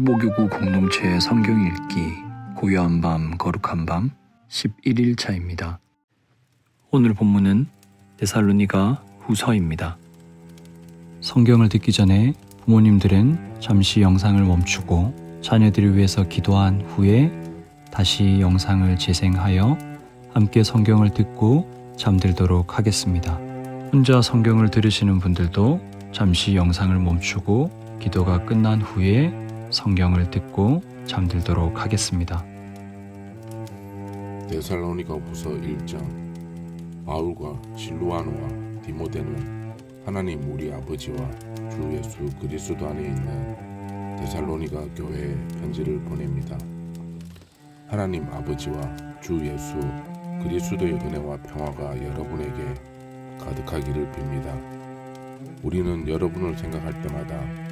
초보교구 공동체 성경 읽기 고요한 밤 거룩한 밤 11일차입니다. 오늘 본문은 데살로니가 후서입니다. 성경을 듣기 전에 부모님들은 잠시 영상을 멈추고 자녀들을 위해서 기도한 후에 다시 영상을 재생하여 함께 성경을 듣고 잠들도록 하겠습니다. 혼자 성경을 들으시는 분들도 잠시 영상을 멈추고 기도가 끝난 후에 성경을 듣고 잠들도록 하겠습니다. 데살로니가 후서 1장. 바울과 실루아노와 디모데는 하나님 우리 아버지와 주 예수 그리스도 안에 있는 데살로니가 교회에 편지를 보냅니다. 하나님 아버지와 주 예수 그리스도의 은혜와 평화가 여러분에게 가득하기를 빕니다. 우리는 여러분을 생각할 때마다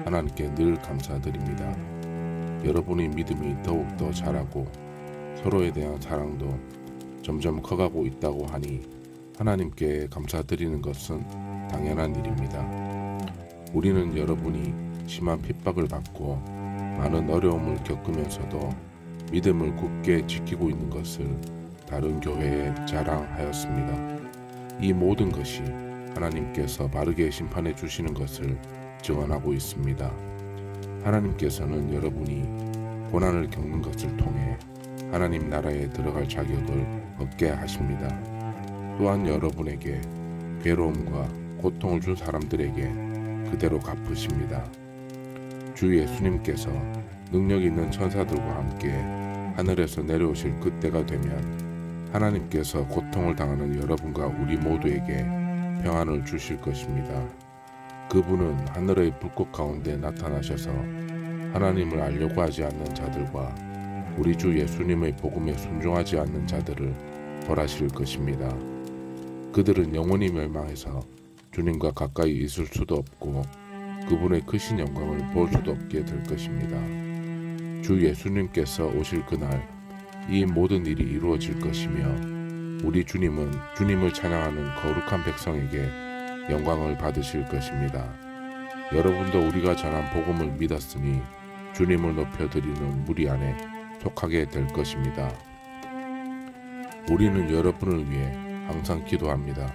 하나님께 늘 감사드립니다. 여러분의 믿음이 더욱더 자라고 서로에 대한 사랑도 점점 커가고 있다고 하니 하나님께 감사드리는 것은 당연한 일입니다. 우리는 여러분이 심한 핍박을 받고 많은 어려움을 겪으면서도 믿음을 굳게 지키고 있는 것을 다른 교회에 자랑하였습니다. 이 모든 것이 하나님께서 바르게 심판해 주시는 것을 증언하고 있습니다. 하나님께서는 여러분이 고난을 겪는 것을 통해 하나님 나라에 들어갈 자격을 얻게 하십니다. 또한 여러분에게 괴로움과 고통을 준 사람들에게 그대로 갚으십니다. 주 예수님께서 능력 있는 천사들과 함께 하늘에서 내려오실 그때가 되면 하나님께서 고통을 당하는 여러분과 우리 모두에게 평안을 주실 것입니다. 그분은 하늘의 불꽃 가운데 나타나셔서 하나님을 알려고 하지 않는 자들과 우리 주 예수님의 복음에 순종하지 않는 자들을 벌하실 것입니다. 그들은 영원히 멸망해서 주님과 가까이 있을 수도 없고 그분의 크신 영광을 볼 수도 없게 될 것입니다. 주 예수님께서 오실 그날 이 모든 일이 이루어질 것이며 우리 주님은 주님을 찬양하는 거룩한 백성에게 영광을 받으실 것입니다. 여러분도 우리가 전한 복음을 믿었으니 주님을 높여드리는 무리 안에 속하게 될 것입니다. 우리는 여러분을 위해 항상 기도합니다.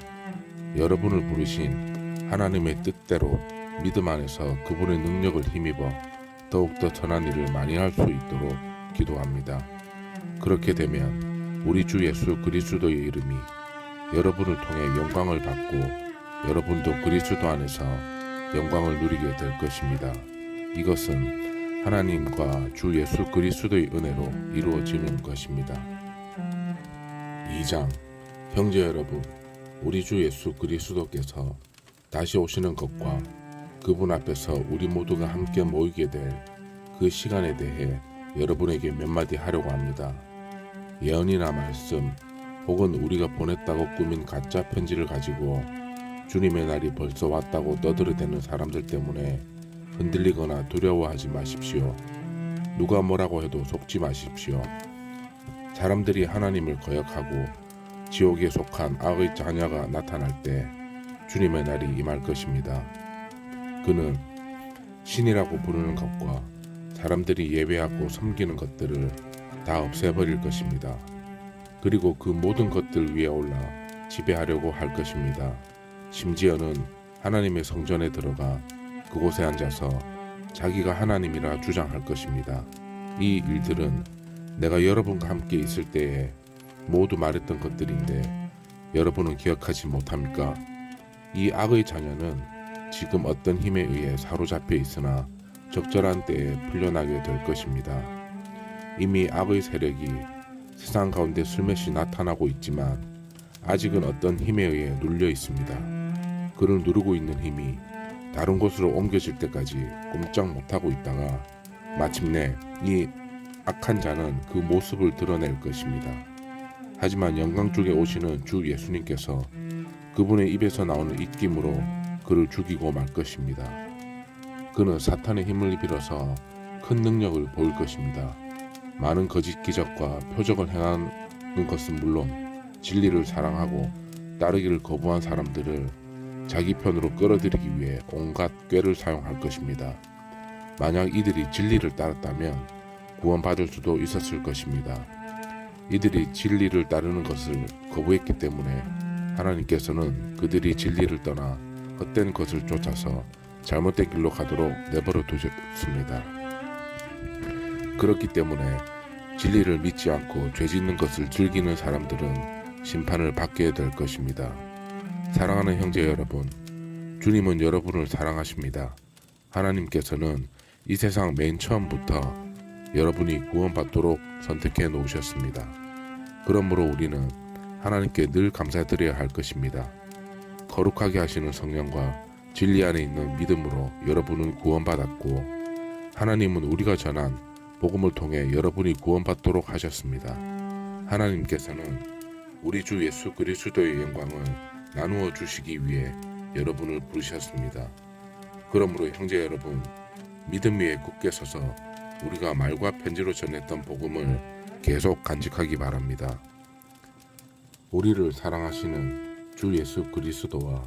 여러분을 부르신 하나님의 뜻대로 믿음 안에서 그분의 능력을 힘입어 더욱더 선한 일을 많이 할 수 있도록 기도합니다. 그렇게 되면 우리 주 예수 그리스도의 이름이 여러분을 통해 영광을 받고 여러분도 그리스도 안에서 영광을 누리게 될 것입니다. 이것은 하나님과 주 예수 그리스도의 은혜로 이루어지는 것입니다. 2장. 형제 여러분, 우리 주 예수 그리스도께서 다시 오시는 것과 그분 앞에서 우리 모두가 함께 모이게 될 그 시간에 대해 여러분에게 몇 마디 하려고 합니다. 예언이나 말씀 혹은 우리가 보냈다고 꾸민 가짜 편지를 가지고 주님의 날이 벌써 왔다고 떠들어대는 사람들 때문에 흔들리거나 두려워하지 마십시오. 누가 뭐라고 해도 속지 마십시오. 사람들이 하나님을 거역하고 지옥에 속한 악의 자녀가 나타날 때 주님의 날이 임할 것입니다. 그는 신이라고 부르는 것과 사람들이 예배하고 섬기는 것들을 다 없애버릴 것입니다. 그리고 그 모든 것들 위에 올라 지배하려고 할 것입니다. 심지어는 하나님의 성전에 들어가 그곳에 앉아서 자기가 하나님이라 주장할 것입니다. 이 일들은 내가 여러분과 함께 있을 때에 모두 말했던 것들인데 여러분은 기억하지 못합니까? 이 악의 자녀는 지금 어떤 힘에 의해 사로잡혀 있으나 적절한 때에 풀려나게 될 것입니다. 이미 악의 세력이 세상 가운데 슬며시 나타나고 있지만 아직은 어떤 힘에 의해 눌려 있습니다. 그를 누르고 있는 힘이 다른 곳으로 옮겨질 때까지 꼼짝 못하고 있다가 마침내 이 악한 자는 그 모습을 드러낼 것입니다. 하지만 영광 중에 오시는 주 예수님께서 그분의 입에서 나오는 입김으로 그를 죽이고 말 것입니다. 그는 사탄의 힘을 빌어서 큰 능력을 보일 것입니다. 많은 거짓 기적과 표적을 행하는 것은 물론 진리를 사랑하고 따르기를 거부한 사람들을 자기 편으로 끌어들이기 위해 온갖 꾀를 사용할 것입니다. 만약 이들이 진리를 따랐다면 구원받을 수도 있었을 것입니다. 이들이 진리를 따르는 것을 거부했기 때문에 하나님께서는 그들이 진리를 떠나 헛된 것을 쫓아서 잘못된 길로 가도록 내버려 두셨습니다. 그렇기 때문에 진리를 믿지 않고 죄 짓는 것을 즐기는 사람들은 심판을 받게 될 것입니다. 사랑하는 형제 여러분, 주님은 여러분을 사랑하십니다. 하나님께서는 이 세상 맨 처음부터 여러분이 구원받도록 선택해 놓으셨습니다. 그러므로 우리는 하나님께 늘 감사드려야 할 것입니다. 거룩하게 하시는 성령과 진리 안에 있는 믿음으로 여러분은 구원받았고 하나님은 우리가 전한 복음을 통해 여러분이 구원받도록 하셨습니다. 하나님께서는 우리 주 예수 그리스도의 영광을 나누어 주시기 위해 여러분을 부르셨습니다. 그러므로 형제 여러분, 믿음 위에 굳게 서서 우리가 말과 편지로 전했던 복음을 계속 간직하기 바랍니다. 우리를 사랑하시는 주 예수 그리스도와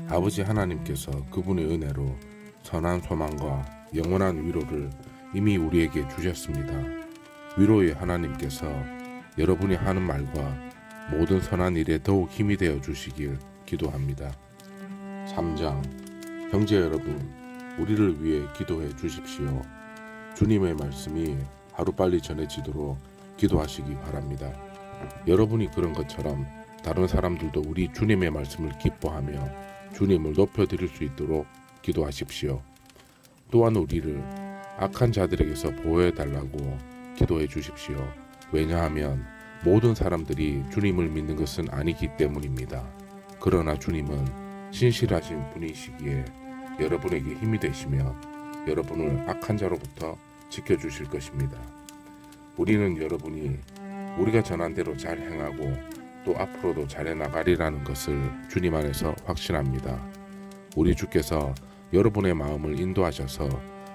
아버지 하나님께서 그분의 은혜로 선한 소망과 영원한 위로를 이미 우리에게 주셨습니다. 위로의 하나님께서 여러분이 하는 말과 모든 선한 일에 더욱 힘이 되어 주시길 기도합니다. 3장. 형제 여러분, 우리를 위해 기도해 주십시오. 주님의 말씀이 하루빨리 전해지도록 기도하시기 바랍니다. 여러분이 그런 것처럼 다른 사람들도 우리 주님의 말씀을 기뻐하며 주님을 높여드릴 수 있도록 기도하십시오. 또한 우리를 악한 자들에게서 보호해달라고 기도해 주십시오. 왜냐하면 모든 사람들이 주님을 믿는 것은 아니기 때문입니다. 그러나 주님은 신실하신 분이시기에 여러분에게 힘이 되시며 여러분을 악한 자로부터 지켜주실 것입니다. 우리는 여러분이 우리가 전한 대로 잘 행하고 또 앞으로도 잘해 나가리라는 것을 주님 안에서 확신합니다. 우리 주께서 여러분의 마음을 인도하셔서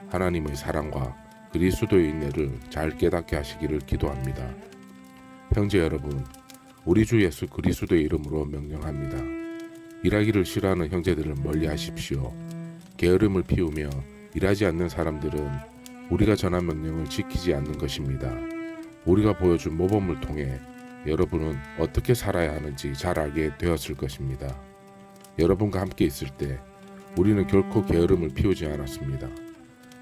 하나님의 사랑과 그리스도의 인내를 잘 깨닫게 하시기를 기도합니다. 형제 여러분, 우리 주 예수 그리스도의 이름으로 명령합니다. 일하기를 싫어하는 형제들을 멀리 하십시오. 게으름을 피우며 일하지 않는 사람들은 우리가 전한 명령을 지키지 않는 것입니다. 우리가 보여준 모범을 통해 여러분은 어떻게 살아야 하는지 잘 알게 되었을 것입니다. 여러분과 함께 있을 때 우리는 결코 게으름을 피우지 않았습니다.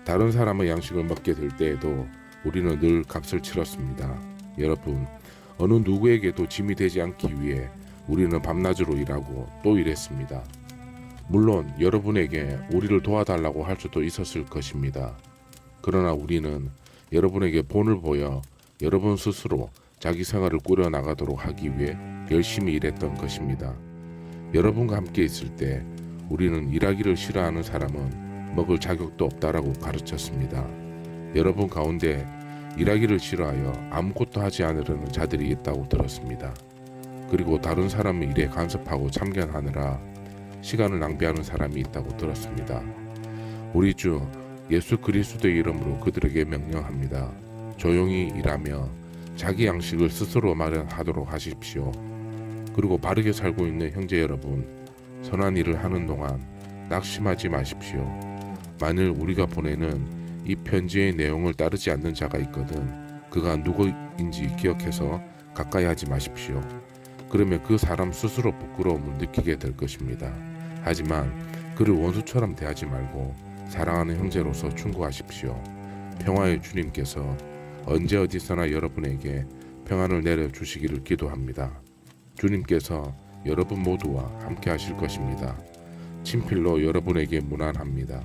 다른 사람의 양식을 먹게 될 때에도 우리는 늘 값을 치렀습니다. 여러분, 어느 누구에게도 짐이 되지 않기 위해 우리는 밤낮으로 일하고 또 일했습니다. 물론 여러분에게 우리를 도와달라고 할 수도 있었을 것입니다. 그러나 우리는 여러분에게 본을 보여 여러분 스스로 자기 생활을 꾸려나가도록 하기 위해 열심히 일했던 것입니다. 여러분과 함께 있을 때 우리는 일하기를 싫어하는 사람은 먹을 자격도 없다라고 가르쳤습니다. 여러분 가운데 일하기를 싫어하여 아무것도 하지 않으려는 자들이 있다고 들었습니다. 그리고 다른 사람의 일에 간섭하고 참견하느라 시간을 낭비하는 사람이 있다고 들었습니다. 우리 주 예수 그리스도의 이름으로 그들에게 명령합니다. 조용히 일하며 자기 양식을 스스로 마련하도록 하십시오. 그리고 바르게 살고 있는 형제 여러분, 선한 일을 하는 동안 낙심하지 마십시오. 만일 우리가 보내는 이 편지의 내용을 따르지 않는 자가 있거든 그가 누구인지 기억해서 가까이 하지 마십시오. 그러면 그 사람 스스로 부끄러움을 느끼게 될 것입니다. 하지만 그를 원수처럼 대하지 말고 사랑하는 형제로서 충고하십시오. 평화의 주님께서 언제 어디서나 여러분에게 평안을 내려주시기를 기도합니다. 주님께서 여러분 모두와 함께 하실 것입니다. 친필로 여러분에게 문안합니다.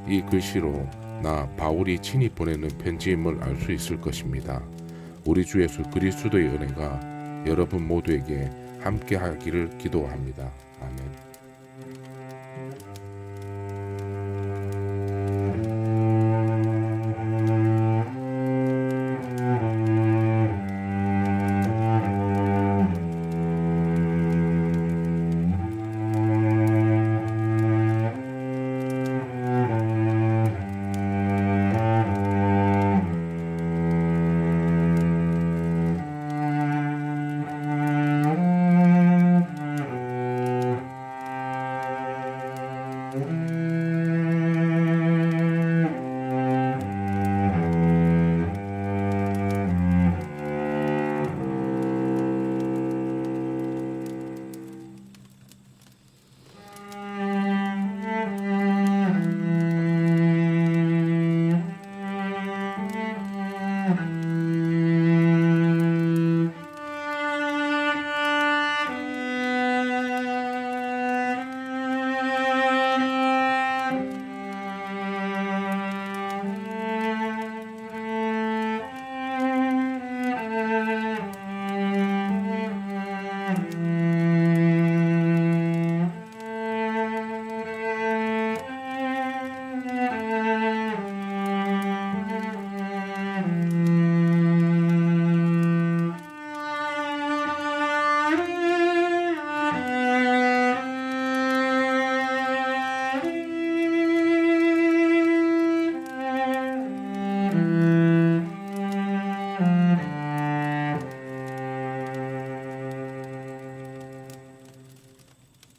이 글씨로 나 바울이 친히 보내는 편지임을 알 수 있을 것입니다. 우리 주 예수 그리스도의 은혜가 여러분 모두에게 함께 하기를 기도합니다. 아멘.